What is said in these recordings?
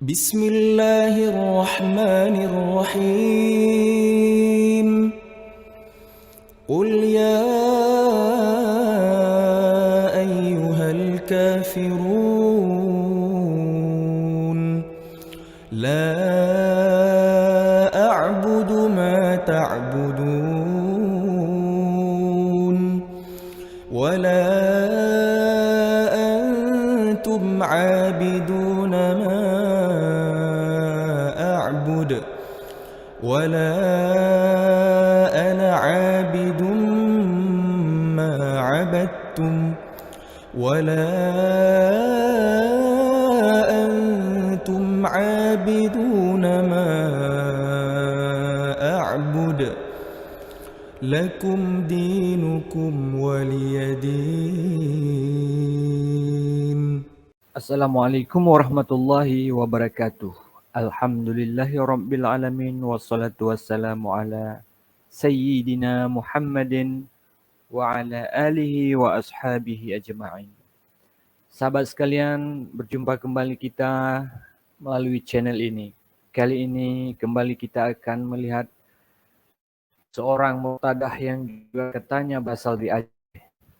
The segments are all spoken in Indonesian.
بسم الله الرحمن الرحيم قل يا أيها الكافرون لا أعبد ما تعبدون ولا أنتم عابدون ما أعبد ولا أنا عابد ما عبدتم ولا أنتم عابدون ما أعبد لكم دينكم ولي دين. Assalamualaikum warahmatullahi wabarakatuh. Alhamdulillahi rabbil alamin wassalatu wassalamu ala sayyidina Muhammadin wa ala alihi wa ashabihi ajma'in. Sahabat sekalian, berjumpa kembali kita melalui channel ini. Kali ini kembali kita akan melihat seorang murtadah yang juga katanya berasal di Aceh.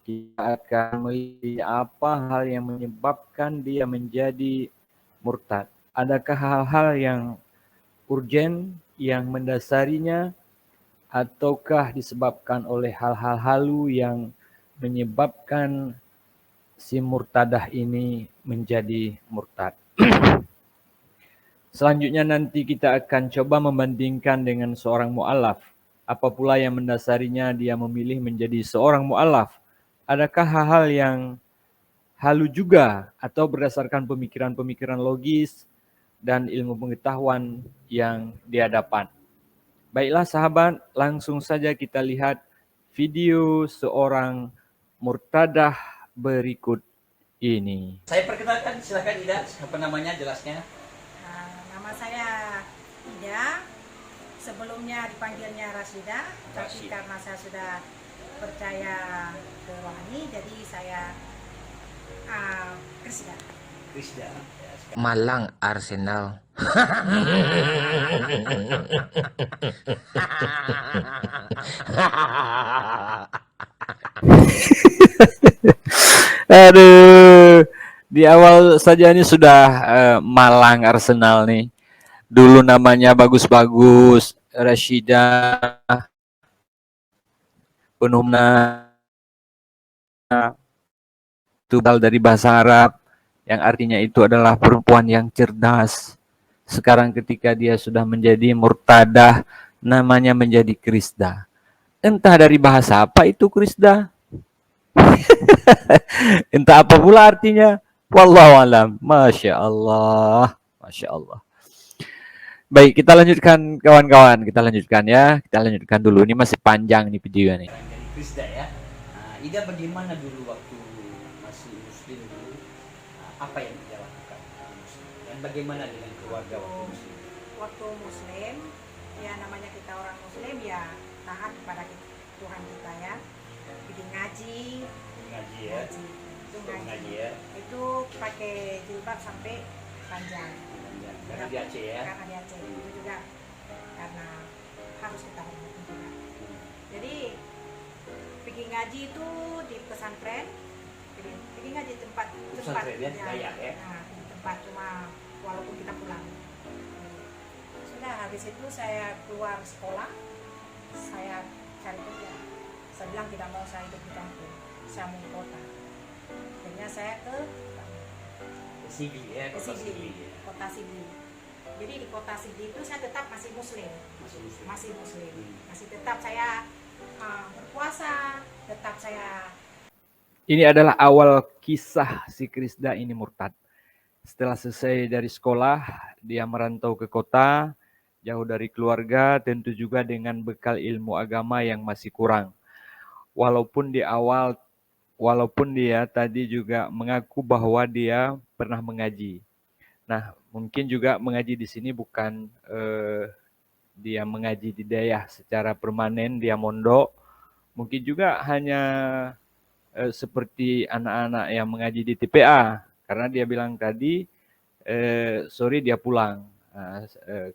Kita akan melihat apa hal yang menyebabkan dia menjadi murtad. Adakah hal-hal yang urgen yang mendasarinya ataukah disebabkan oleh hal-hal halu yang menyebabkan si murtadah ini menjadi murtad. Selanjutnya nanti kita akan coba membandingkan dengan seorang mu'alaf. Apa pula yang mendasarinya dia memilih menjadi seorang mu'alaf? Adakah hal-hal yang halu juga atau berdasarkan pemikiran-pemikiran logis dan ilmu pengetahuan yang dia dapat? Baiklah sahabat, langsung saja kita lihat video seorang murtadah berikut ini. Saya perkenalkan, silakan Ida, apa namanya jelasnya? Nama saya Ida, sebelumnya dipanggilnya Rasida, tapi karena saya sudah percaya ke rohani, jadi saya Krisda. Krisda. Malang Arsenal. Aduh, di awal saja ini sudah Malang Arsenal nih. Dulu namanya bagus-bagus, Rashida, penuhna tubal dari bahasa Arab, yang artinya itu adalah perempuan yang cerdas. Sekarang ketika dia sudah menjadi murtadah, namanya menjadi Krisda. Entah dari bahasa apa itu Krisda. Entah apa pula artinya. Wallahu alam. Masya Allah. Masya Allah. Baik, kita lanjutkan kawan-kawan. Kita lanjutkan ya. Kita lanjutkan dulu. Ini masih panjang nih video nih. Dari Krisda ya. Ida bagaimana dulu waktu masih muslim dulu? Apa yang Ida lakukan muslim? Dan bagaimana dengan keluarga waktu muslim? Waktu Muslim, ya namanya kita orang Muslim ya taat kepada Tuhan kita ya. Bikin ngaji, Ngaji ya. itu Ngaji ya. Itu pakai jilbab sampai panjang. Karena di Aceh ya. Karena di Aceh itu juga karena harus kita hormati juga. Jadi pergi ngaji itu di pesantren, pergi ngaji tempat Pesantren ya, Dayak ya. Nah, di tempat cuma walaupun kita pulang. Sudah habis itu saya keluar sekolah, saya cari kerja. Saya bilang tidak mau saya hidup di kampung, saya mau ke kota. Akhirnya saya ke Sigli ya. Sigli, kota Sigli. Jadi di kota Sigli itu saya tetap masih muslim, masih tetap saya berpuasa, tetap saya. Ini adalah awal kisah si Krisda ini murtad. Setelah selesai dari sekolah, dia merantau ke kota, jauh dari keluarga, tentu juga dengan bekal ilmu agama yang masih kurang. Walaupun dia tadi juga mengaku bahwa dia pernah mengaji. Nah, mungkin juga mengaji di sini bukan dia mengaji di daerah secara permanen, dia mondok. Mungkin juga hanya seperti anak-anak yang mengaji di TPA, karena dia bilang tadi sore dia pulang.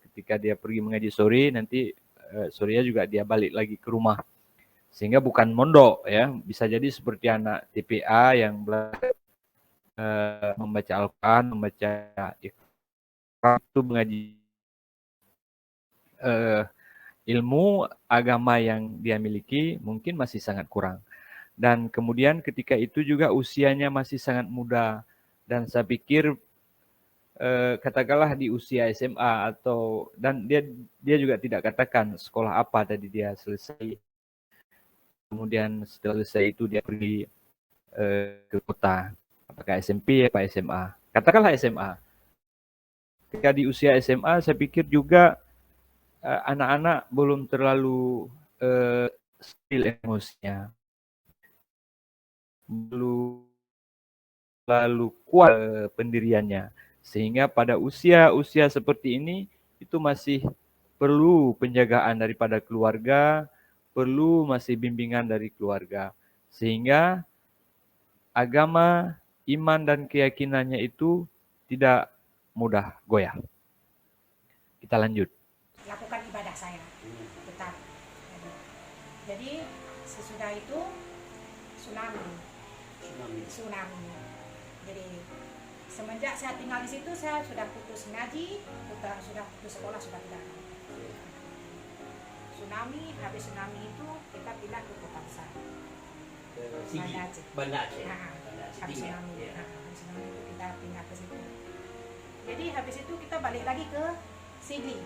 Ketika dia pergi mengaji sore, nanti sorenya juga dia balik lagi ke rumah. Sehingga bukan mondok ya, bisa jadi seperti anak TPA yang belajar membaca Al-Quran, membaca Iqra, itu mengaji ilmu agama yang dia miliki mungkin masih sangat kurang. Dan kemudian ketika itu juga usianya masih sangat muda. Dan saya pikir katakanlah di usia SMA dan dia juga tidak katakan sekolah apa tadi dia selesai. Kemudian setelah selesai itu dia pergi ke kota, apakah SMP atau SMA. Katakanlah SMA. Ketika di usia SMA saya pikir juga anak-anak belum terlalu stabil emosinya, belum terlalu kuat pendiriannya, sehingga pada usia seperti ini itu masih perlu penjagaan daripada keluarga, perlu masih bimbingan dari keluarga, sehingga agama, iman dan keyakinannya itu tidak mudah goyah. Kita lanjut. Lakukan ibadah saya tetap. Jadi sesudah itu tsunami. Jadi semenjak saya tinggal di situ saya sudah putus ngaji, sudah putus sekolah, sudah tidak. Tsunami, habis tsunami itu kita pindah ke kota besar. Banda Aceh. Habis tsunami, habis tsunami itu kita pindah ke situ. Jadi habis itu kita balik lagi ke Sigli.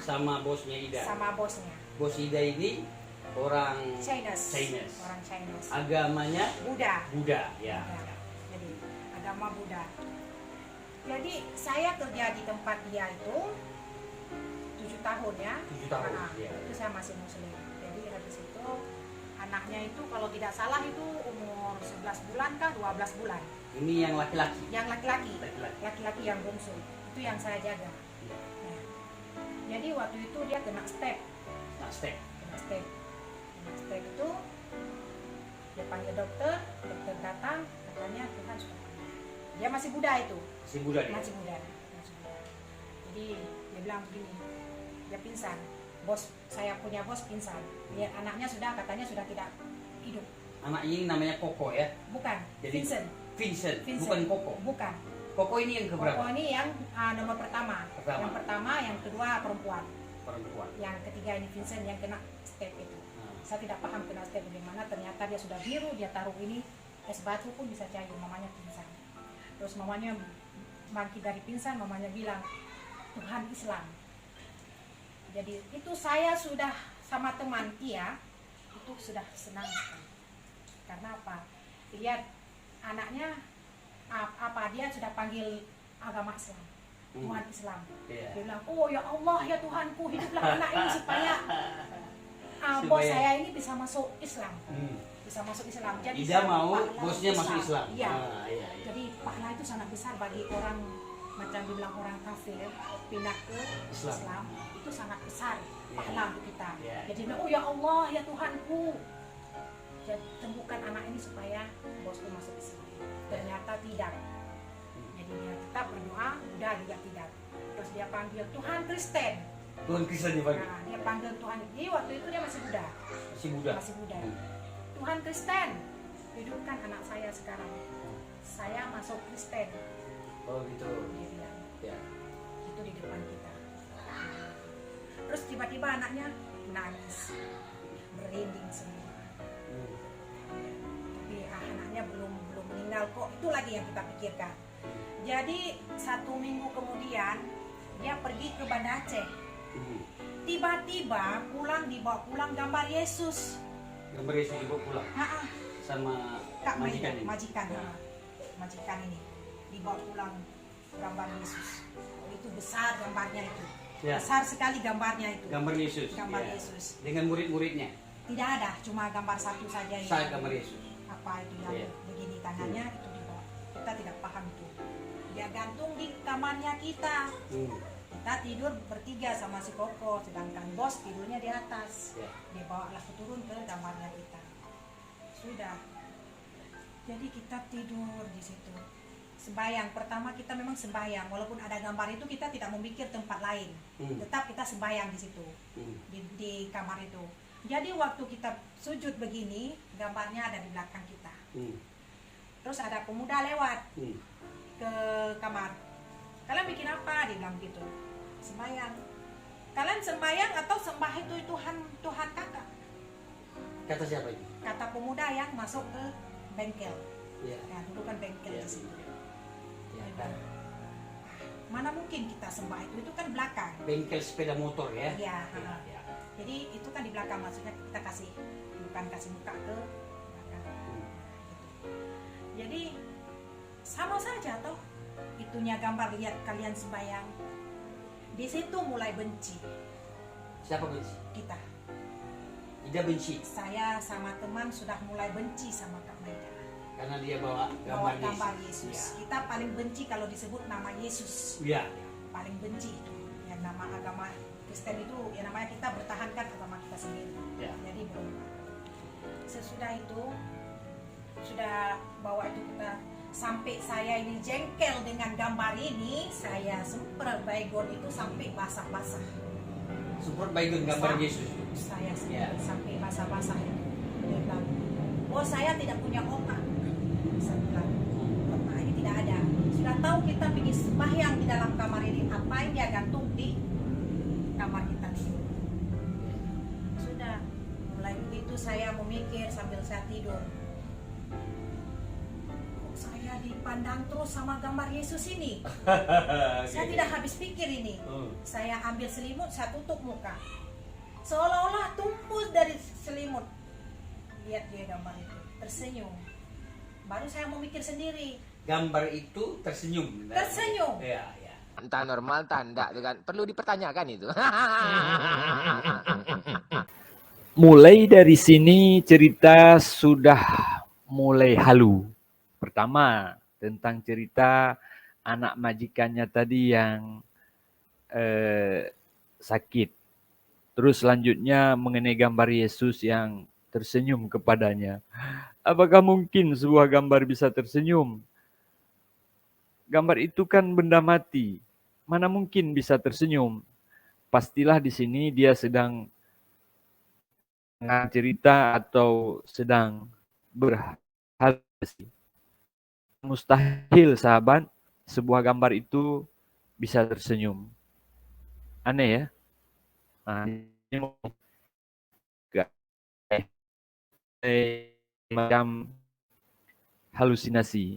Sama bosnya Ida. Sama bosnya. Bos Ida ini orang Chinese. Orang Chinese. Agamanya Buddha, ya. Jadi agama Buddha. Jadi saya kerja di tempat dia itu 7 tahun ya. 7 tahun. Ya. Itu saya masih Muslim. Jadi habis itu anaknya itu kalau tidak salah itu umur 11 bulan kah 12 bulan. Ini yang laki-laki. Yang laki-laki yang bungsu. Itu yang saya jaga. Nah, jadi waktu itu dia kena step. Kena step itu dia panggil dokter datang, katanya Tuhan sudah panggil. Dia masih muda itu. Masih muda. Jadi dia bilang begini, dia pingsan. Saya punya bos pingsan. Dia anaknya katanya sudah tidak hidup. Anak ini namanya Koko ya? Bukan. Jadi, Vincent. Bukan Koko. Bukan. Koko ini yang keberapa? Koko ini yang nomor pertama. Yang pertama, yang kedua perempuan. Yang ketiga ini Vincent yang kena step itu. Saya tidak paham kena step bagaimana. Ternyata dia sudah biru, dia taruh ini es batu pun bisa cair. Mamanya pingsan. Terus mamanya bangkit dari pingsan, mamanya bilang Tuhan Islam. Jadi itu saya sudah sama teman Tia itu sudah senang sekali. Karena apa? Lihat anaknya dia sudah panggil agama Islam, Tuhan Islam. Dia bilang, oh ya Allah ya Tuhanku, hiduplah anak ini supaya bos saya ini bisa masuk Islam. Bisa masuk Islam. Jadi Ida mau bosnya masuk Islam. Iya. Jadi pahala itu sangat besar bagi orang macam dibilang orang kafir pindah ke Islam itu sangat besar pahala untuk kita. Jadi oh ya Allah ya Tuhanku, sembuhkan anak ini supaya bosku masuk Islam. Ternyata tidak. Jadi dia tetap berdoa, udah juga tidak. Terus dia panggil Tuhan Kristen. dipanggil. Nah, dia panggil Tuhan. Jadi waktu itu dia masih muda. Masih muda. Tuhan Kristen, hidupkan anak saya sekarang. Saya masuk Kristen. Oh gitu. Dia bilang. Ya. Itu di depan kita. Terus tiba-tiba anaknya nangis, merinding semua. Tapi anaknya belum meninggal kok. Itu lagi yang kita pikirkan. Jadi 1 minggu kemudian dia pergi ke Banda Aceh. Tiba-tiba dibawa pulang gambar Yesus. Gambar Yesus dibawa pulang. Sama Kak majikan ini. Majikan ini dibawa pulang gambar Yesus. Itu besar gambarnya itu. Ya. Besar sekali gambarnya itu. Gambar Yesus. Yesus. Dengan murid-muridnya. Tidak ada, cuma gambar satu saja yang. Gambar Yesus. Apa itu yang begini tangannya itu dibawa. Kita tidak paham itu. Dia gantung di kamarnya kita. Kita tidur bertiga sama si Koko, sedangkan bos tidurnya di atas. Dia bawalah turun ke kamarnya kita. Sudah. Jadi kita tidur di situ. sembahyang. Pertama kita memang sembahyang, walaupun ada gambar itu kita tidak memikir tempat lain. Tetap kita sembahyang di situ, di kamar itu. Jadi waktu kita sujud begini, gambarnya ada di belakang kita. Terus ada pemuda lewat ke kamar. Kalian bikin apa? Dia bilang gitu. Sembahyang. Kalian sembahyang atau sembah itu Tuhan kakak? Kata siapa itu? Kata pemuda yang masuk ke bengkel. Ya. Ya, dulu kan bengkel Ya. di situ. Ya, Dia kan. bilang, mana mungkin kita sembah itu kan belakang. Bengkel sepeda motor ya. Iya. Ya, ya. Jadi itu kan di belakang, maksudnya kita kasih, bukan kasih muka ke belakang. Gitu. Jadi sama saja toh, itunya gambar lihat kalian sembahyang. Di situ mulai benci Siapa benci? kita. Ida benci Saya sama teman sudah mulai benci sama Kak Maida. karena dia bawa Bawa gambar gambar Yesus. Yesus. Kita paling benci kalau disebut nama Yesus. Ya. Paling benci itu. Yang nama agama Kristen itu, ya namanya kita bertahankan agama kita sendiri. Ya. Jadi belum. Sesudah itu sudah bawa itu kita sampai saya ini jengkel dengan gambar ini, saya semprot baygon itu sampai basah-basah. Support baygon gambar Sa- Yesus. Saya Ya. sampai basah-basah itu. Dia bilang, oh saya tidak punya otak. Saya bilang, otak ini tidak ada. Sudah tahu kita pergi sembahyang di dalam kamar ini, apa yang dia gantung di kamar kita ini. Sudah, mulai begitu saya memikir sambil saya tidur. Kok saya dipandang terus sama gambar Yesus ini? Saya tidak habis pikir ini. Saya ambil selimut, saya tutup muka. Seolah-olah tumbuh dari selimut. Lihat dia gambar itu, tersenyum. Baru saya mau mikir sendiri. Gambar itu tersenyum. Tersenyum. Ya, ya. Entah normal, entah enggak, itu kan perlu dipertanyakan itu. Mulai dari sini cerita sudah mulai halu. Pertama, tentang cerita anak majikannya tadi yang sakit. Terus selanjutnya mengenai gambar Yesus yang tersenyum kepadanya. Apakah mungkin sebuah gambar bisa tersenyum? Gambar itu kan benda mati. Mana mungkin bisa tersenyum? Pastilah di sini dia sedang cerita atau sedang berhalusinasi. Mustahil sahabat, sebuah gambar itu bisa tersenyum. Aneh ya? Nah, ini macam halusinasi.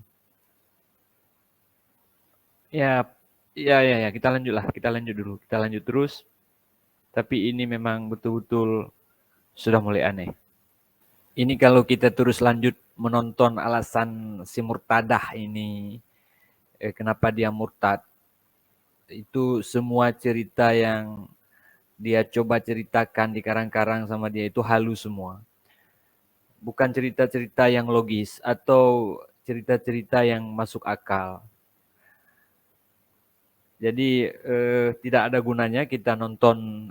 Ya, kita lanjut dulu. Kita lanjut terus. Tapi ini memang betul-betul sudah mulai aneh. Ini kalau kita terus lanjut menonton alasan si murtadah ini, kenapa dia murtad, itu semua cerita yang dia coba ceritakan di karang-karang sama dia itu halu semua. Bukan cerita-cerita yang logis atau cerita-cerita yang masuk akal. Jadi tidak ada gunanya kita nonton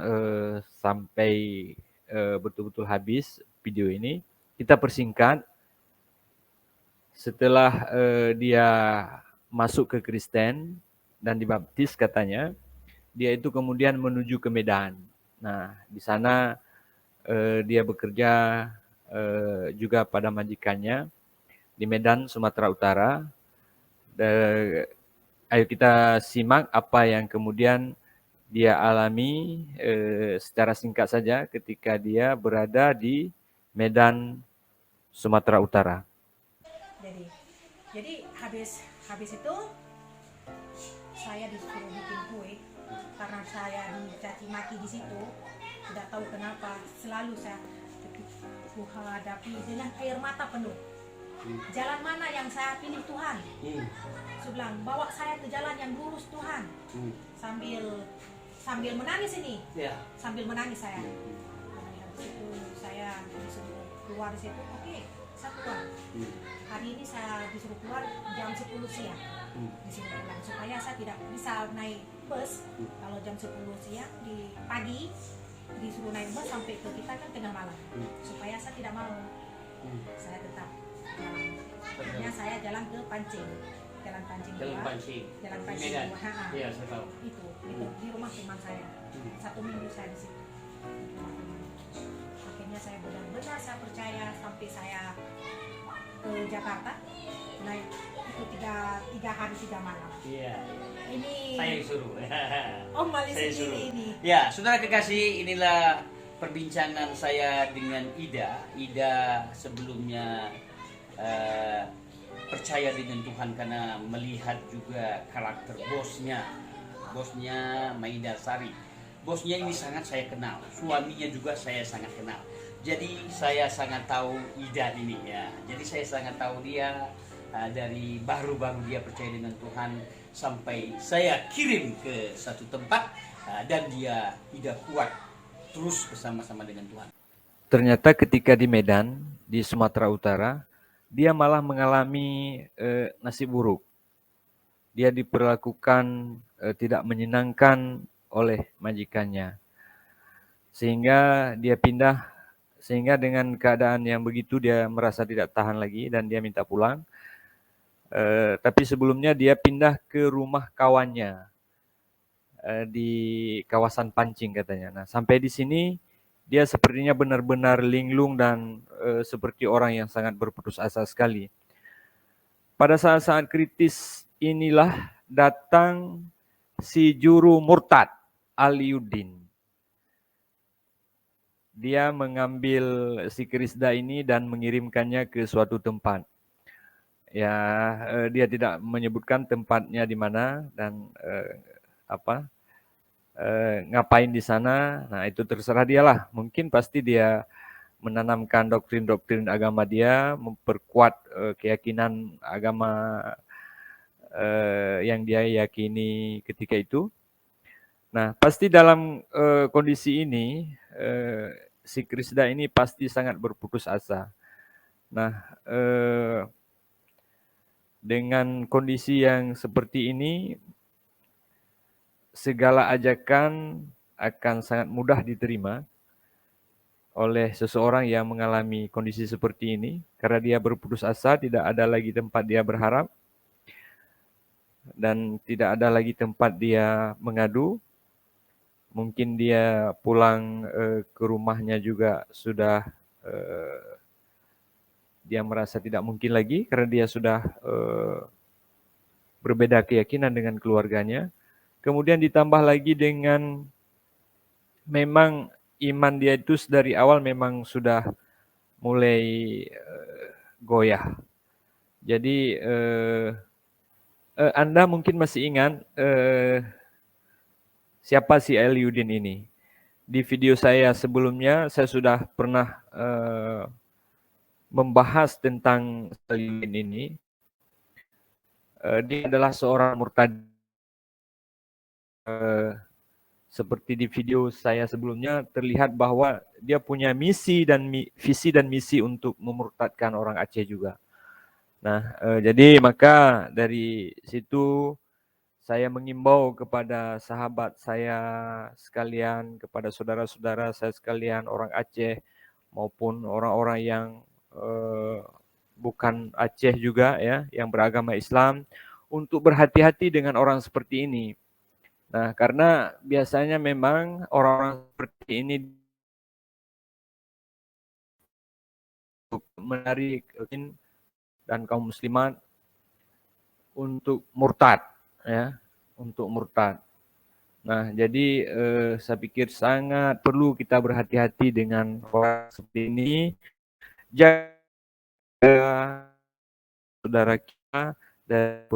sampai betul-betul habis video ini. Kita persingkat. Setelah dia masuk ke Kristen dan dibaptis katanya, dia itu kemudian menuju ke Medan. Nah, di sana dia bekerja juga pada majikannya di Medan, Sumatera Utara. Ayo kita simak apa yang kemudian dia alami secara singkat saja ketika dia berada di Medan, Sumatera Utara. Jadi habis itu saya disuruh bikin kue karena saya dicaci maki di situ. Tidak tahu kenapa selalu saya hadapi dengan air mata penuh. Jalan mana yang saya pilih Tuhan? Saya bilang, bawa saya ke jalan yang lurus Tuhan. Sambil menangis ini. Sambil menangis saya. Habis itu saya disuruh keluar di situ. Oke, saya keluar. Hari ini saya disuruh keluar jam 10 siang. Disuruh pulang supaya saya tidak bisa naik bus. Kalau jam 10 siang di pagi disuruh naik bus sampai ke kita kan tengah malam. Supaya saya tidak mau. Saya tetap jalan. Akhirnya saya jalan ke Pancing. Jalan Pancing Jalan 2. Pancing. Jalan Di Pancing Medan. 2. Ha, Iya, saya tahu. itu di rumah teman saya. 1 minggu saya di situ. Akhirnya saya benar-benar saya percaya sampai saya ke Jakarta. Nah, itu tiga hari 3 malam. Iya. Ini Saya yang suruh. Om Mali Saya sendiri suruh. ini. Ya, saudara kekasih, inilah perbincangan saya dengan Ida. Ida sebelumnya percaya dengan Tuhan karena melihat juga karakter bosnya Maida Sari. Bosnya ini sangat saya kenal, suaminya juga saya sangat kenal. Jadi saya sangat tahu Ida ini ya. Jadi saya sangat tahu dia dari baru-baru dia percaya dengan Tuhan sampai saya kirim ke satu tempat dan dia tidak kuat terus bersama-sama dengan Tuhan. Ternyata ketika di Medan, di Sumatera Utara, dia malah mengalami nasib buruk. Dia diperlakukan tidak menyenangkan oleh majikannya. Sehingga dengan keadaan yang begitu dia merasa tidak tahan lagi dan dia minta pulang. Tapi sebelumnya dia pindah ke rumah kawannya di kawasan Pancing katanya. Nah, sampai di sini dia sepertinya benar-benar linglung dan seperti orang yang sangat berputus asa sekali. Pada saat-saat kritis inilah datang si juru murtad Aliuddin. Dia mengambil si Krisda ini dan mengirimkannya ke suatu tempat. Ya, dia tidak menyebutkan tempatnya di mana dan ngapain di sana. Nah, itu terserah dialah. Mungkin pasti dia menanamkan doktrin-doktrin agama dia, memperkuat keyakinan agama yang dia yakini ketika itu. Nah, pasti dalam kondisi ini si Krisda ini pasti sangat berputus asa. Nah, dengan kondisi yang seperti ini, segala ajakan akan sangat mudah diterima oleh seseorang yang mengalami kondisi seperti ini, karena dia berputus asa, tidak ada lagi tempat dia berharap, dan tidak ada lagi tempat dia mengadu. Mungkin dia pulang ke rumahnya juga sudah dia merasa tidak mungkin lagi karena dia sudah berbeda keyakinan dengan keluarganya. Kemudian ditambah lagi dengan memang iman dia itu dari awal memang sudah mulai goyah. Jadi Anda mungkin masih ingat siapa si Aliuddin ini. Di video saya sebelumnya saya sudah pernah membahas tentang Aliuddin ini. Dia adalah seorang murtad. Seperti di video saya sebelumnya terlihat bahwa dia punya visi dan misi untuk memurtadkan orang Aceh juga. Nah, jadi maka dari situ saya mengimbau kepada sahabat saya sekalian, kepada saudara-saudara saya sekalian orang Aceh maupun orang-orang yang bukan Aceh juga ya, yang beragama Islam, untuk berhati-hati dengan orang seperti ini. Nah, karena biasanya memang orang-orang seperti ini menarik dan kaum muslimat untuk murtad, ya, untuk murtad. Nah, jadi saya pikir sangat perlu kita berhati-hati dengan orang seperti ini. Jaga saudara kita dari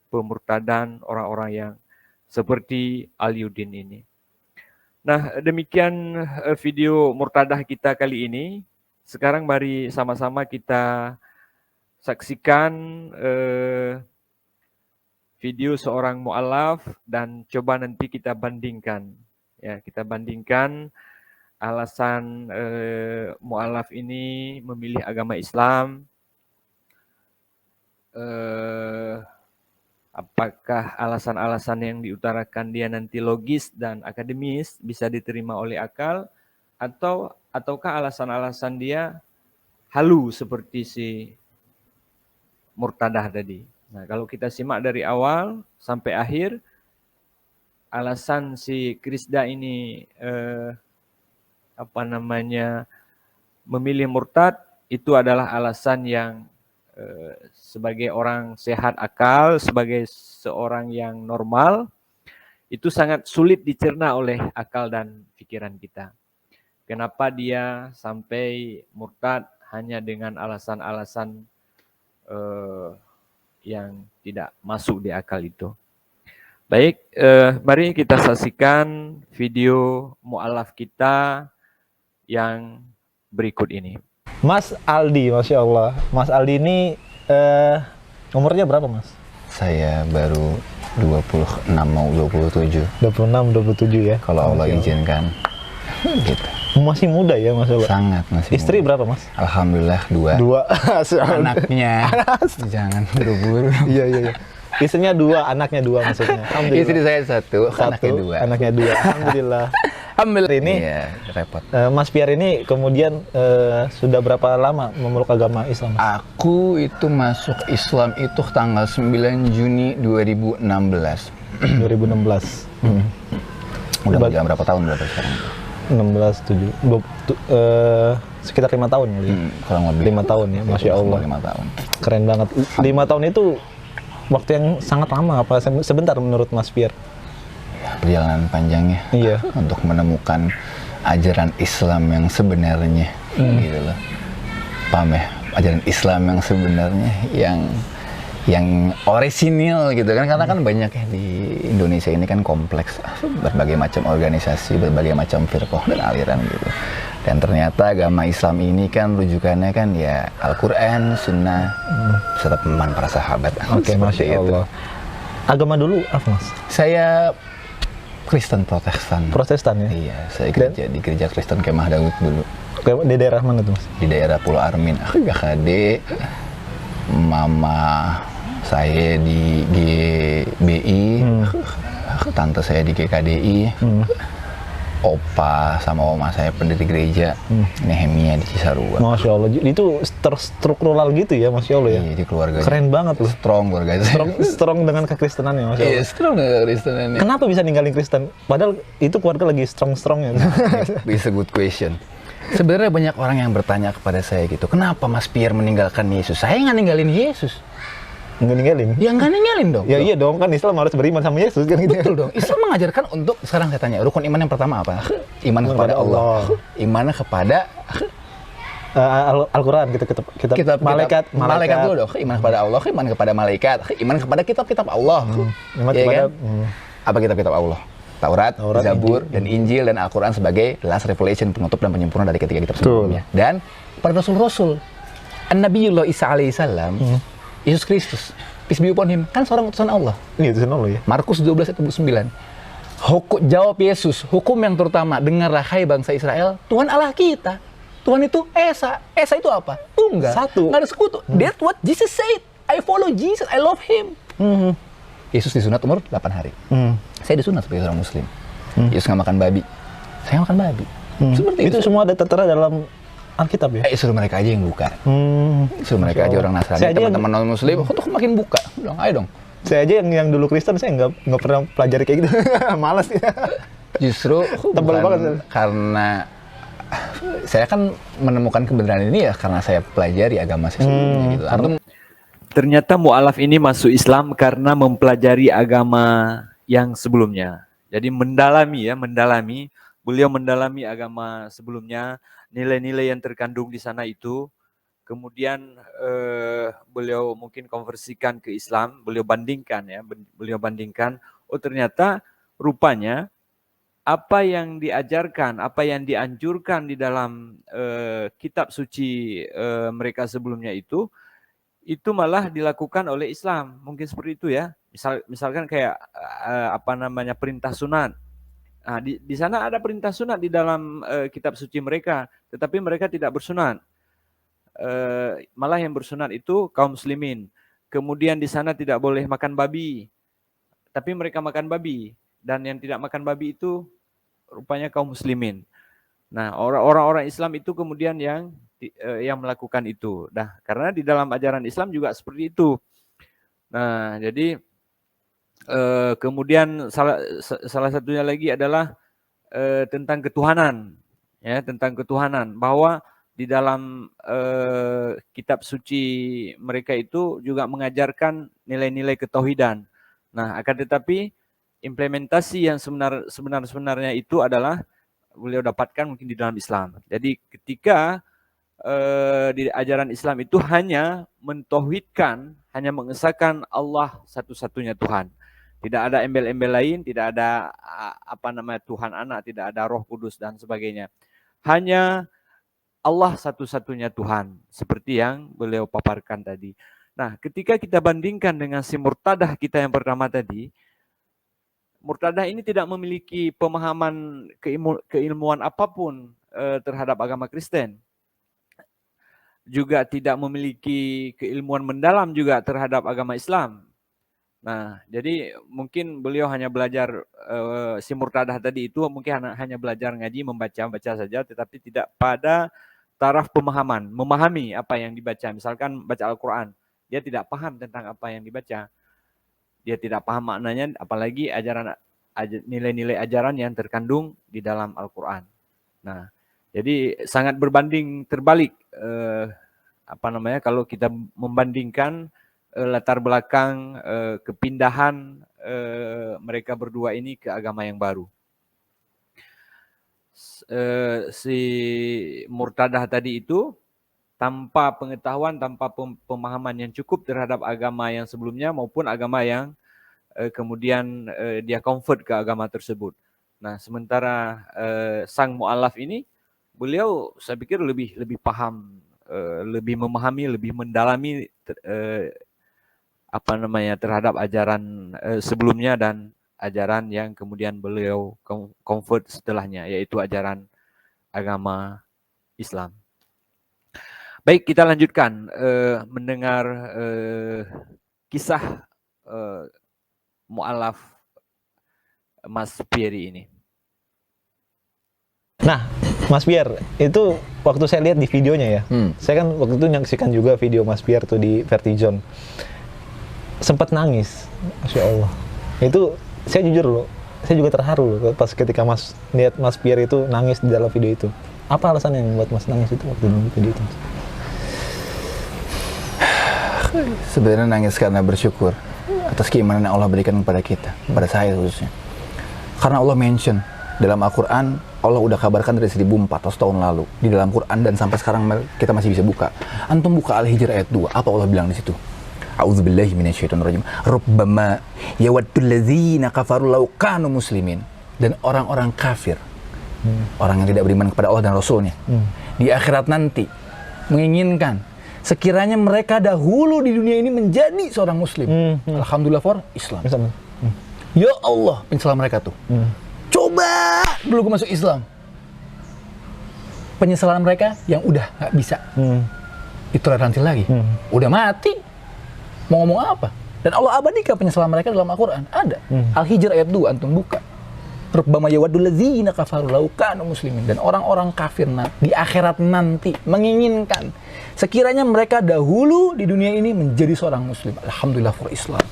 pemurtadan orang-orang yang seperti Aliuddin ini. Nah, demikian video murtadah kita kali ini. Sekarang mari sama-sama kita saksikan video seorang mu'alaf dan coba nanti kita bandingkan. Ya, kita bandingkan alasan mu'alaf ini memilih agama Islam. Apakah alasan-alasan yang diutarakan dia nanti logis dan akademis bisa diterima oleh akal, ataukah alasan-alasan dia halu seperti si murtadah tadi. Nah, kalau kita simak dari awal sampai akhir, alasan si Krisda ini memilih murtad itu adalah alasan yang sebagai orang sehat akal, sebagai seorang yang normal, itu sangat sulit dicerna oleh akal dan pikiran kita. Kenapa dia sampai murtad hanya dengan alasan-alasan yang tidak masuk di akal itu. Baik, mari kita saksikan video mu'alaf kita yang berikut ini. Mas Aldi, Masya Allah. Mas Aldi ini umurnya berapa, Mas? Saya baru 26 mau 27. 26, 27 ya? Kalau Allah izinkan. Gitu. Masih muda ya, Masya Allah. Sangat masih Istri muda. berapa, Mas? Alhamdulillah 2. 2. Anaknya. Jangan buru-buru. Iya. Istrinya 2, anaknya 2 maksudnya. Alhamdulillah. Istri saya 1, anaknya 2. Anaknya 2. Alhamdulillah. Alhamdulillah. Ini Iya, repot. Mas Piar ini kemudian sudah berapa lama memeluk agama Islam? Aku itu masuk Islam itu tanggal 9 Juni 2016. 2016. Udah berjalan berapa tahun berapa sekarang? 16, 7, sekitar 5 tahun kali ya? Kurang lebih 5 tahun ya, Masya Allah. 5 tahun. Keren banget. 5 tahun itu waktu yang sangat lama apa sebentar menurut Mas Piar? Perjalanan panjangnya. Iya. Untuk menemukan ajaran Islam yang sebenarnya, gitu loh. Paham ya? Ajaran Islam yang sebenarnya, yang orisinil gitu kan, karena kan banyak ya di Indonesia ini kan kompleks, berbagai macam organisasi, berbagai macam firqah dan aliran gitu. Dan ternyata agama Islam ini kan rujukannya kan ya Al-Quran, Sunnah, serta pemahaman para sahabat. Oke, Masya Allah. Agama dulu apa, Mas? Saya Kristen Protestan. Protestan ya? Iya, saya gereja di gereja Kristen Kemah Daud dulu. Di daerah mana tuh, Mas? Di daerah Pulau Armin, GKD. Mama saya di GBI, tante saya di GKDI, opa sama oma saya pendiri gereja Nehemia di Cisarua. Masya Allah, itu terstruktural gitu ya, Masya Allah ya? Iya, di keluarga. Keren banget loh. Strong keluarga saya. Strong dengan kekristenannya, Masya Allah. Iya, strong dengan Kristenannya. Kenapa bisa ninggalin Kristen? Padahal itu keluarga lagi strong-strongnya. It's a good question. Sebenarnya banyak orang yang bertanya kepada saya gitu, kenapa Mas Piar meninggalkan Yesus? Saya nggak ninggalin Yesus. Nggak ninggalin? Ya nggak ninggalin dong. Ya iya dong, kan Islam harus beriman sama Yesus kan gitu. Betul dong. Islam mengajarkan untuk, sekarang saya tanya, rukun iman yang pertama apa? Iman kepada Allah. Iman kepada Al-Quran, kitab malaikat dulu dong. Iman kepada Allah, iman kepada malaikat, iman kepada kitab-kitab Allah. Iman Ya kepada kan? Apa kitab-kitab Allah? Taurat, Zabur, dan Injil, dan Al-Quran sebagai last revelation, penutup dan penyempurna dari ketiga kitab sebelumnya. Dan para rasul-rasul, An-Nabiyullah Isa alaihissalam, Yesus Kristus, peace be upon him, kan seorang utusan Allah. Ini utusan Allah ya. Markus 12 ayat 29. Jawab Yesus, hukum yang terutama, dengarlah hai bangsa Israel, Tuhan Allah kita. Tuhan itu Esa. Esa itu apa? Tunggal. Satu. Nggak ada sekutu. That's what Jesus said. I follow Jesus, I love him. Yesus disunat umur 8 hari. Saya disunat sebagai seorang muslim. Yesus nggak makan babi. Saya makan babi. Seperti itu semua ada tertera dalam Alkitab ya? Suruh mereka aja yang buka. Suruh mereka aja orang Nasrani, teman-teman non-muslim, untuk makin buka. Dong, ayo dong. Saya aja yang dulu Kristen, saya nggak pernah pelajari kayak gitu. Malas ya. Justru tebal banget. Karena saya kan menemukan kebenaran ini ya karena saya pelajari agama saya sebelumnya gitu. Ternyata mu'alaf ini masuk Islam karena mempelajari agama yang sebelumnya. Jadi mendalami. Beliau mendalami agama sebelumnya, nilai-nilai yang terkandung di sana itu. Kemudian beliau mungkin konversikan ke Islam, beliau bandingkan. Oh ternyata rupanya apa yang diajarkan, apa yang dianjurkan di dalam kitab suci mereka sebelumnya itu malah dilakukan oleh Islam. Mungkin seperti itu ya. Misalkan kayak perintah sunat. Nah, di sana ada perintah sunat di dalam kitab suci mereka, tetapi mereka tidak bersunat. Malah yang bersunat itu kaum muslimin. Kemudian di sana tidak boleh makan babi, tapi mereka makan babi. Dan yang tidak makan babi itu rupanya kaum muslimin. Nah, orang-orang Islam itu kemudian yang melakukan itu. Nah, karena di dalam ajaran Islam juga seperti itu. Nah, jadi kemudian salah satunya lagi adalah tentang ketuhanan, ya, tentang ketuhanan, bahwa di dalam kitab suci mereka itu juga mengajarkan nilai-nilai ketauhidan. Nah, akan tetapi implementasi yang sebenarnya itu adalah beliau dapatkan mungkin di dalam Islam. Jadi ketika di ajaran Islam itu hanya mentauhidkan, hanya mengesahkan Allah satu-satunya Tuhan. Tidak ada embel-embel lain, tidak ada Tuhan anak, tidak ada Roh Kudus dan sebagainya. Hanya Allah satu-satunya Tuhan, seperti yang beliau paparkan tadi. Nah, ketika kita bandingkan dengan si murtadah kita yang pertama tadi, murtadah ini tidak memiliki pemahaman keilmuan apapun terhadap agama Kristen. Juga tidak memiliki keilmuan mendalam juga terhadap agama Islam. Nah, jadi mungkin beliau hanya belajar si murtadah tadi itu mungkin hanya belajar ngaji, membaca saja, tetapi tidak pada taraf pemahaman, memahami apa yang dibaca. Misalkan baca Al-Quran, dia tidak paham tentang apa yang dibaca. Dia tidak paham maknanya, apalagi nilai-nilai ajaran yang terkandung di dalam Al-Quran. Nah, jadi sangat berbanding terbalik kalau kita membandingkan latar belakang kepindahan mereka berdua ini ke agama yang baru. Si murtadah tadi itu tanpa pengetahuan, tanpa pemahaman yang cukup terhadap agama yang sebelumnya maupun agama yang kemudian dia convert ke agama tersebut. Nah, sementara sang mu'alaf ini, beliau saya pikir lebih paham, lebih memahami, lebih mendalami terhadap ajaran sebelumnya dan ajaran yang kemudian beliau convert setelahnya, yaitu ajaran agama Islam. Baik, kita lanjutkan mendengar kisah mu'alaf Mas Pieri ini. Nah, Mas Pierre, itu waktu saya lihat di videonya ya, saya kan waktu itu nyaksikan juga video Mas Pierre tuh di Vertijon. Sempat nangis, Masya Allah. Itu saya jujur loh, saya juga terharu loh pas ketika Mas lihat Mas Pierre itu nangis di dalam video itu. Apa alasan yang membuat Mas nangis itu waktu di video itu? Sebenarnya nangis karena bersyukur atas keimanan yang Allah berikan kepada kita, kepada saya khususnya. Karena Allah mention dalam Al-Quran, Allah udah kabarkan dari 1400 tahun lalu di dalam Quran, dan sampai sekarang kita masih bisa buka. Antum buka Al-Hijr ayat 2, apa Allah bilang di situ? A'udzubillahi minasyaitonirrajim. Rubbama yawaddul ladzina kafaru law kanu muslimin. Dan orang-orang kafir, orang yang tidak beriman kepada Allah dan Rasulnya, di akhirat nanti menginginkan sekiranya mereka dahulu di dunia ini menjadi seorang muslim. Alhamdulillah for Islam. Ya Allah, penyesalan mereka tuh. Coba dulu gue masuk Islam. Penyesalan mereka yang udah gak bisa ditoleransi lagi. Udah mati, mau ngomong apa? Dan Allah abadikan penyesalan mereka dalam Al-Quran. Ada. Al-Hijr ayat 2, antum buka. Rubbama yawaddul ladzina kafaru law kanu muslimin. Dan orang-orang kafir di akhirat nanti menginginkan sekiranya mereka dahulu di dunia ini menjadi seorang muslim. Alhamdulillah for Islam.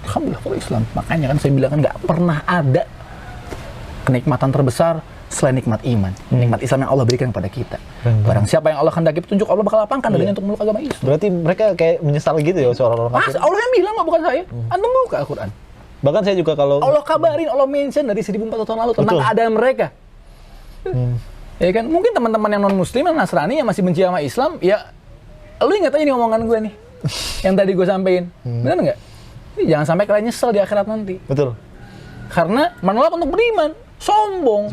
Alhamdulillah for Islam. Makanya kan saya bilang kan gak pernah ada kenikmatan terbesar selain nikmat iman. Nikmat Islam yang Allah berikan kepada kita. Barang siapa yang Allah kehendaki petunjuk, Allah bakal lapangkan darinya untuk meluk agama Islam. Berarti mereka kayak menyesal gitu ya seorang-orang kafir. Allah yang bilang, bukan saya. Antum buka Al-Quran. Bahkan saya juga kalau Allah kabarin, Allah mention dari 1400 tahun lalu tentang keadaan mereka. Ya kan? Mungkin teman-teman yang non-muslim, yang Nasrani, yang masih benci sama Islam, ya lu ingat aja nih omongan gue nih. Yang tadi gue sampein. Benar nggak? Jangan sampai kalian nyesel di akhirat nanti. Betul. Karena menolak untuk beriman. Sombong.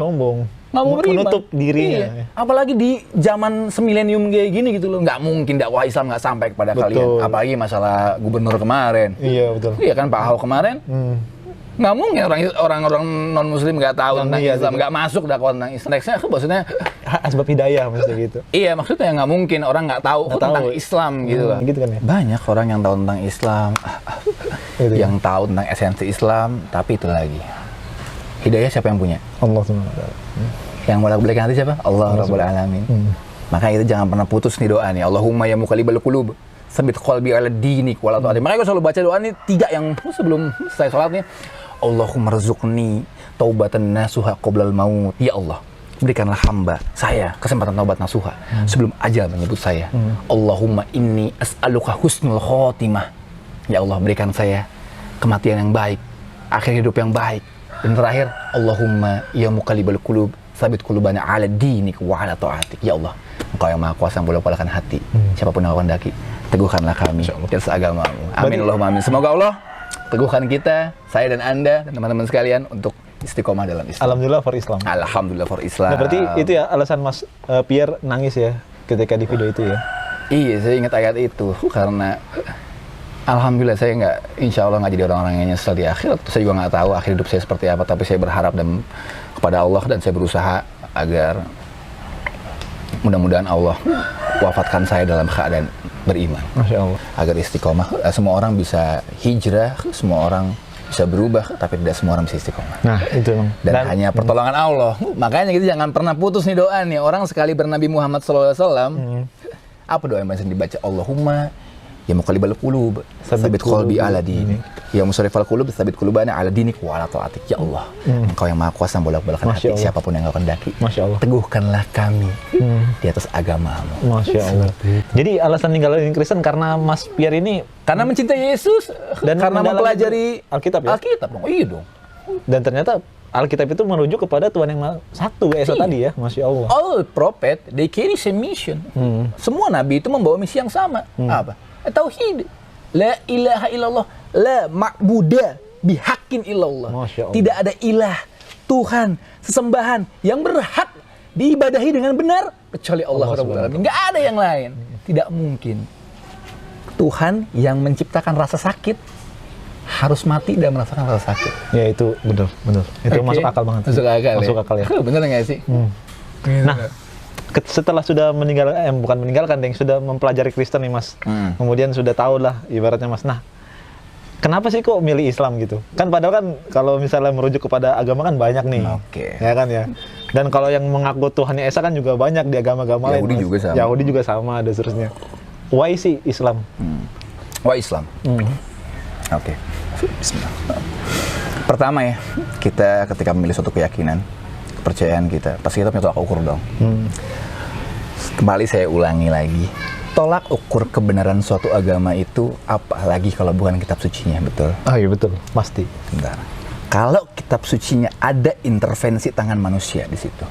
Nggak mau beriman. Menutup dirinya. Iya. Apalagi di zaman semilenium kayak gini gitu loh. Nggak mungkin dakwah Islam nggak sampai kepada kalian. Apalagi masalah gubernur kemarin. Iya, betul. Iya kan, Pak Ahok kemarin. Nggak mungkin orang-orang non-muslim nggak tahu tentang Islam. Nggak masuk dakwah tentang Islam. Maksudnya asbab hidayah maksudnya gitu. Iya, maksudnya nggak mungkin orang nggak tahu tentang Islam gitu kan. Gitu kan ya. Banyak orang yang tahu tentang Islam. Yang tahu tentang esensi Islam. Tapi itu lagi. Hidayah siapa yang punya? Allah SWT. Yang bolak-balikan hati siapa? Allah Rabbul Alamin. Maka itu jangan pernah putus nih doa nih. Allahumma ya muqallibal qulub, sabit qalbi ala dinik wala ta'atik. Makanya gue selalu baca doa ini 3 yang sebelum saya sholat nih. Allahumma rzuqni taubatan nasuha qoblal maut. Ya Allah, berikanlah hamba saya kesempatan taubat nasuha sebelum ajal menyebut saya. Allahumma inni as'aluka husnul khotimah. Ya Allah, berikan saya kematian yang baik, akhir hidup yang baik. Dan terakhir, Allahumma ya muqallibal qulub, sabit qulubana ala dinik wa ala ta'atik. Ya Allah, Engkau yang Maha Kuasa yang bolak-balikan hati. Siapapun yang kehendaki, teguhkanlah kami di atas agama-Mu. Amin Allahumma amin. Semoga Allah teguhkan kita, saya dan Anda dan teman-teman sekalian untuk istiqomah dalam Islam. Alhamdulillah for Islam. Alhamdulillah for Islam. Nah, berarti itu ya alasan Mas Pierre nangis ya ketika di video itu ya? Iya, saya ingat ayat itu karena alhamdulillah saya nggak, insya Allah nggak jadi orang-orang yang nyesel di akhirat. Saya juga nggak tahu akhir hidup saya seperti apa, tapi saya berharap dan kepada Allah dan saya berusaha agar mudah-mudahan Allah wafatkan saya dalam keadaan beriman. Masya Allah. Agar istiqomah. Semua orang bisa hijrah, semua orang bisa berubah, tapi tidak semua orang bisa istiqomah. Nah, itu emang. Dan hanya pertolongan Allah. Makanya gitu jangan pernah putus nih doa nih. Orang sekali bernabi Muhammad SAW, apa doa yang biasa dibaca? Allahumma ya muqallibal qulub, sabit qalbi ala dinik. Ya musarrifal qulub, sabit qulubana ala dinik wa ala ta'atik. Ya Allah, Engkau yang Maha Kuasa yang bolak-balikan hati siapapun yang Engkau kehendaki. Masya Allah. Teguhkanlah kami di atas agama-Mu. Masya Allah. Jadi alasan ninggalin Kristen karena Mas Pierre ini karena mencintai Yesus dan karena mempelajari Alkitab ya? Alkitab dong. Iya dong. Dan ternyata Alkitab itu merujuk kepada Tuhan yang satu, Esa tadi ya, Masya Allah. All prophet, they carry same mission. Semua nabi itu membawa misi yang sama. Apa? Tauhid. La ilaha illallah, la ma'buda bihaqqin illallah. Tidak ada ilah, Tuhan, sesembahan yang berhak diibadahi dengan benar kecuali Allah Rabbul Alamin. Enggak ada yang lain. Tidak mungkin. Tuhan yang menciptakan rasa sakit harus mati dan merasakan rasa sakit. Ya itu benar. Itu masuk akal banget. Masuk akal ya. Bener nggak sih? Nah, setelah sudah bukan meninggalkan, yang sudah mempelajari Kristen nih Mas, kemudian sudah tahu lah ibaratnya Mas. Nah, kenapa sih kok milih Islam gitu? Kan padahal kan kalau misalnya merujuk kepada agama kan banyak nih, ya kan ya. Dan kalau yang mengaku Tuhannya Esa kan juga banyak di agama-agama lain. Yahudi juga sama, ada seterusnya. Why sih Islam? Why Islam? Oke. Bismillah. Pertama ya, kita ketika memilih suatu keyakinan, kepercayaan kita, pasti kita punya tolak ukur dong. Kembali saya ulangi lagi, tolak ukur kebenaran suatu agama itu apalagi kalau bukan kitab sucinya, betul? Oh iya betul, pasti. Bentar. Kalau kitab sucinya ada intervensi tangan manusia di situ,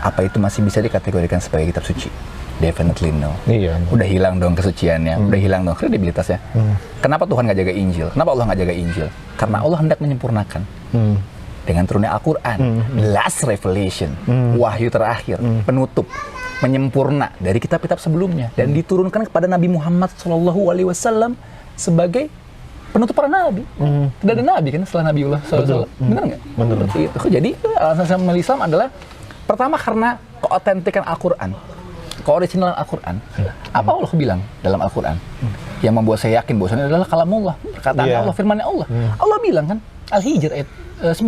apa itu masih bisa dikategorikan sebagai kitab suci? Definitely no. Iya. Udah hilang dong kesuciannya, udah hilang dong kredibilitasnya. Kenapa Tuhan nggak jaga Injil? Kenapa Allah nggak jaga Injil? Karena Allah hendak menyempurnakan. Dengan turunnya Al-Quran, last revelation, wahyu terakhir, penutup, menyempurna dari kitab-kitab sebelumnya dan diturunkan kepada Nabi Muhammad SAW sebagai penutup para nabi. Tidak ada nabi kan setelah Nabiullah SAW. Benar nggak? Benar. Jadi alasan saya memilih Islam adalah pertama karena keotentikan Al-Quran, keoriginalan Al-Quran. Apa Allah bilang dalam Al-Quran yang membuat saya yakin bahwasanya adalah kalamullah, perkataan Allah, firman Allah. Allah bilang kan Al-Hijr ayat 9.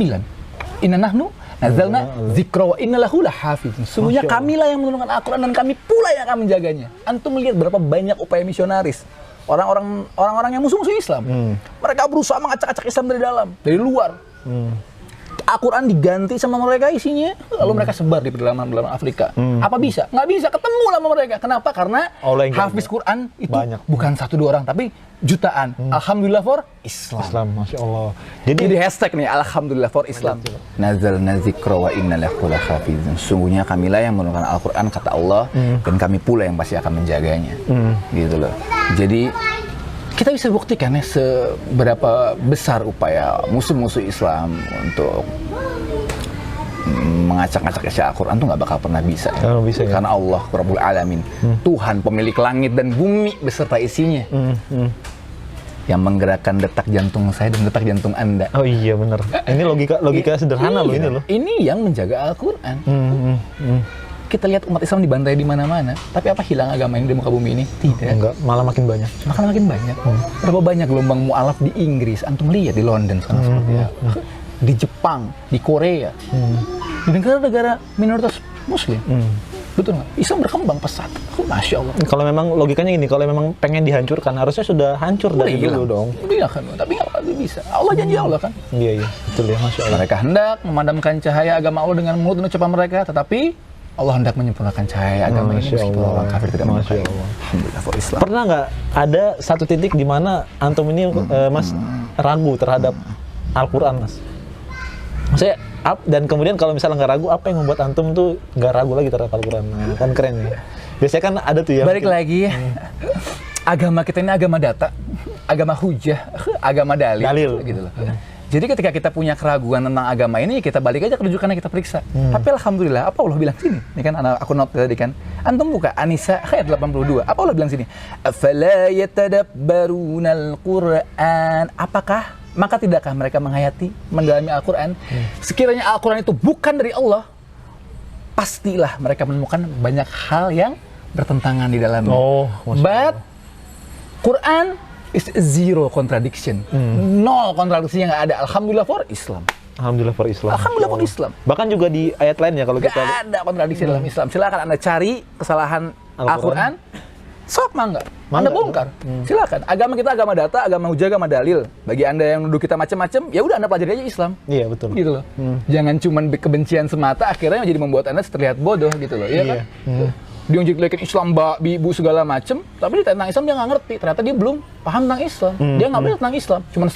Inna nahnu nazalna dzikra wa inna lahu lahafizun. Sungguhnya kamilah yang menurunkan Al-Quran dan kami pula yang akan menjaganya. Antum melihat berapa banyak upaya misionaris orang-orang yang musuh-musuh Islam. Mereka berusaha mengacak-acak Islam dari dalam, dari luar. Al-Quran diganti sama mereka isinya, lalu mereka sebar di pedalaman Afrika. Apa bisa? Nggak bisa, ketemu sama mereka. Kenapa? Karena hafiz Quran itu banyak. Bukan 1-2 orang, tapi jutaan. Alhamdulillah for Islam. Masya Allah. Jadi hashtag nih, Alhamdulillah for Islam. Nazalna dzikra wa inna lahu lahafizun. Sungguhnya kamilah yang menurunkan Al-Quran, kata Allah, dan kami pula yang pasti akan menjaganya. Gitu loh. Jadi kita bisa buktikan ya seberapa besar upaya musuh-musuh Islam untuk mengacak-acak isi Al-Quran tuh nggak bakal pernah bisa. Ya? Karena Allah Rabbul Alamin, Tuhan pemilik langit dan bumi beserta isinya, yang menggerakkan detak jantung saya dan detak jantung Anda. Oh iya benar. Ini logika sederhana loh ini loh. Ini yang menjaga Al-Quran. Kita lihat umat Islam dibantai di mana-mana, tapi apa hilang agama ini di muka bumi ini? Tidak. Enggak, malah makin banyak. Makin banyak. Berapa banyak gelombang mu'alaf di Inggris? Antum lihat di London sekarang seperti apa? Di Jepang, di Korea, di negara-negara minoritas Muslim. Betul nggak? Islam berkembang pesat. Masya Allah. Kalau memang logikanya gini, kalau memang pengen dihancurkan harusnya sudah hancur dari dulu dong. Iya kan, tapi nggak bisa. Allah janji Allah kan. Iya, betul ya, Masya Allah. Mereka hendak memadamkan cahaya agama Allah dengan mulut dan ucapan mereka, tetapi Allah hendak menyempurnakan cahaya agama ini meskipun orang kafir tidak menyukai. Alhamdulillah for Islam. Pernah nggak ada satu titik di mana antum ini Mas ragu terhadap Al-Quran, Mas? Maksudnya dan kemudian kalau misalnya nggak ragu, apa yang membuat antum tuh nggak ragu lagi terhadap Al-Quran? Nah, kan keren ya. Biasanya kan ada tuh ya. Balik lagi, agama kita ini agama data, agama hujah, agama dalil. Gitu loh. Jadi ketika kita punya keraguan tentang agama ini, kita balik aja ke rujukannya, kita periksa. Tapi alhamdulillah, apa Allah bilang sini? Ini kan aku note tadi kan. Antum buka An-Nisa ayat 82. Apa Allah bilang sini? Afala yatadabbarunal Qur'an? Apakah maka tidakkah mereka menghayati, mendalami Al-Quran? Sekiranya Al-Quran itu bukan dari Allah, pastilah mereka menemukan banyak hal yang bertentangan di dalamnya. But Quran is zero contradiction, nol kontradiksi yang nggak ada. Alhamdulillah for Islam. Alhamdulillah for Islam. Alhamdulillah for Islam. Bahkan juga di ayat lain ya kalau kita nggak ada kontradiksi dalam Islam. Silakan Anda cari kesalahan Al-Quran. Sok mangga, Anda bongkar. Silakan. Agama kita agama data, agama hujah, agama dalil. Bagi Anda yang nuduh kita macam-macam, ya udah Anda pelajari aja Islam. Iya, betul. Gitu loh. Jangan cuma kebencian semata akhirnya jadi membuat Anda terlihat bodoh gitu loh. Iya kan? Dia ngejelekin Islam, ibu segala macam, tapi tentang Islam dia nggak ngerti. Ternyata dia belum paham tentang Islam. Dia nggak belajar tentang Islam. Cuma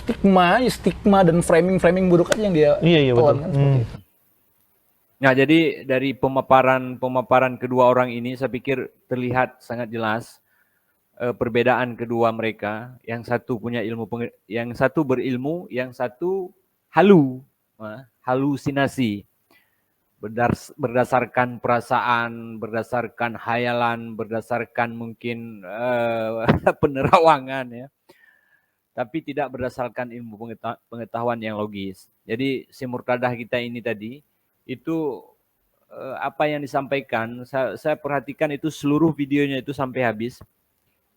stigma dan framing buruk aja yang dia telan kan seperti itu. Nah, jadi dari pemaparan kedua orang ini saya pikir terlihat sangat jelas perbedaan kedua mereka. Yang satu punya ilmu, yang satu berilmu, yang satu halusinasi. Berdasarkan perasaan, berdasarkan hayalan, berdasarkan mungkin penerawangan ya. Tapi tidak berdasarkan ilmu pengetahuan yang logis. Jadi si murtadah kita ini tadi itu apa yang disampaikan, saya perhatikan itu seluruh videonya itu sampai habis.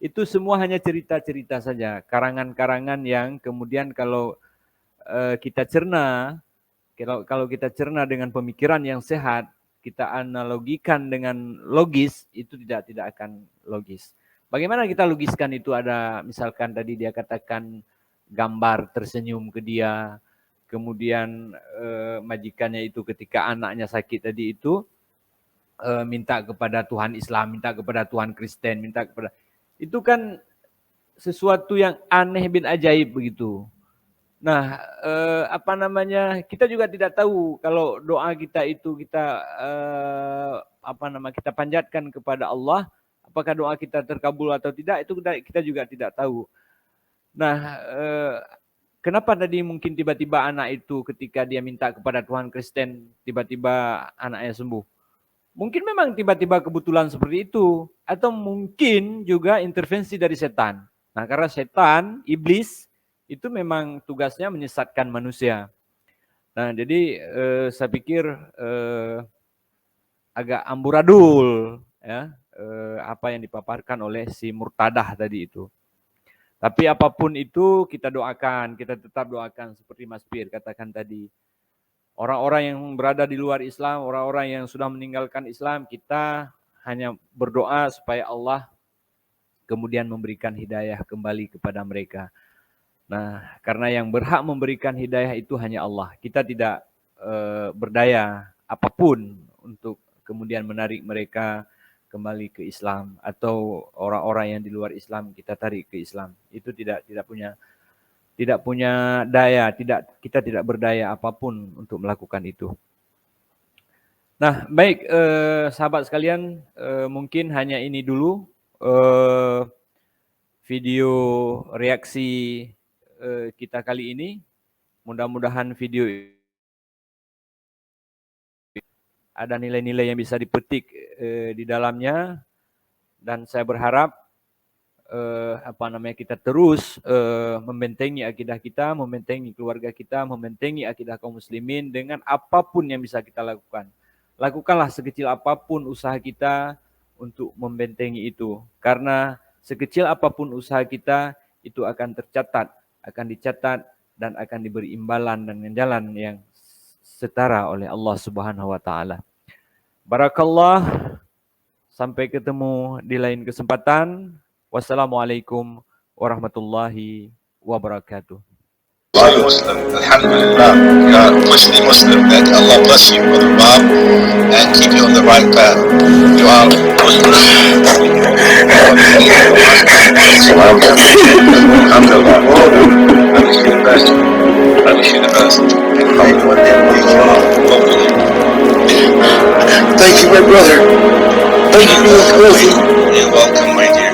Itu semua hanya cerita-cerita saja, karangan-karangan yang kemudian kalau kita cerna, kalau kita cerna dengan pemikiran yang sehat, kita analogikan dengan logis, itu tidak akan logis. Bagaimana kita logiskan itu? Ada misalkan tadi dia katakan gambar tersenyum ke dia, kemudian majikannya itu ketika anaknya sakit tadi itu minta kepada Tuhan Islam, minta kepada Tuhan Kristen, minta kepada, itu kan sesuatu yang aneh bin ajaib begitu. Nah, kita juga tidak tahu kalau doa kita itu kita kita panjatkan kepada Allah, apakah doa kita terkabul atau tidak, itu kita juga tidak tahu. Nah, kenapa tadi mungkin tiba-tiba anak itu ketika dia minta kepada Tuhan Kristen, tiba-tiba anaknya sembuh? Mungkin memang tiba-tiba kebetulan seperti itu, atau mungkin juga intervensi dari setan. Nah, karena setan, iblis, itu memang tugasnya menyesatkan manusia. Nah, jadi saya pikir agak amburadul ya apa yang dipaparkan oleh si murtadah tadi itu. Tapi apapun itu kita doakan, kita tetap doakan seperti Mas Pir katakan tadi. Orang-orang yang berada di luar Islam, orang-orang yang sudah meninggalkan Islam, kita hanya berdoa supaya Allah kemudian memberikan hidayah kembali kepada mereka. Nah, karena yang berhak memberikan hidayah itu hanya Allah. Kita tidak berdaya apapun untuk kemudian menarik mereka kembali ke Islam, atau orang-orang yang di luar Islam kita tarik ke Islam. Itu tidak punya daya, kita tidak berdaya apapun untuk melakukan itu. Nah, baik sahabat sekalian, mungkin hanya ini dulu video reaksi kita kali ini. Mudah-mudahan video ada nilai-nilai yang bisa dipetik di dalamnya, dan saya berharap kita terus membentengi akidah kita, membentengi keluarga kita, membentengi akidah kaum muslimin dengan apapun yang bisa kita lakukan. Lakukanlah sekecil apapun usaha kita untuk membentengi itu, karena sekecil apapun usaha kita itu akan tercatat, akan dicatat, dan akan diberi imbalan dan jalan yang setara oleh Allah Subhanahu wa taala. Barakallah Sampai ketemu di lain kesempatan. Wassalamualaikum warahmatullahi wabarakatuh. Muslim, Alhamdulillah, you are Muslim, that Allah bless you, Brother Bob, and keep you on the right path. You are Muslim. Alhamdulillah. I wish you the best. I wish you the best. Thank you, my brother. Thank you for the coffee. You're welcome, my dear.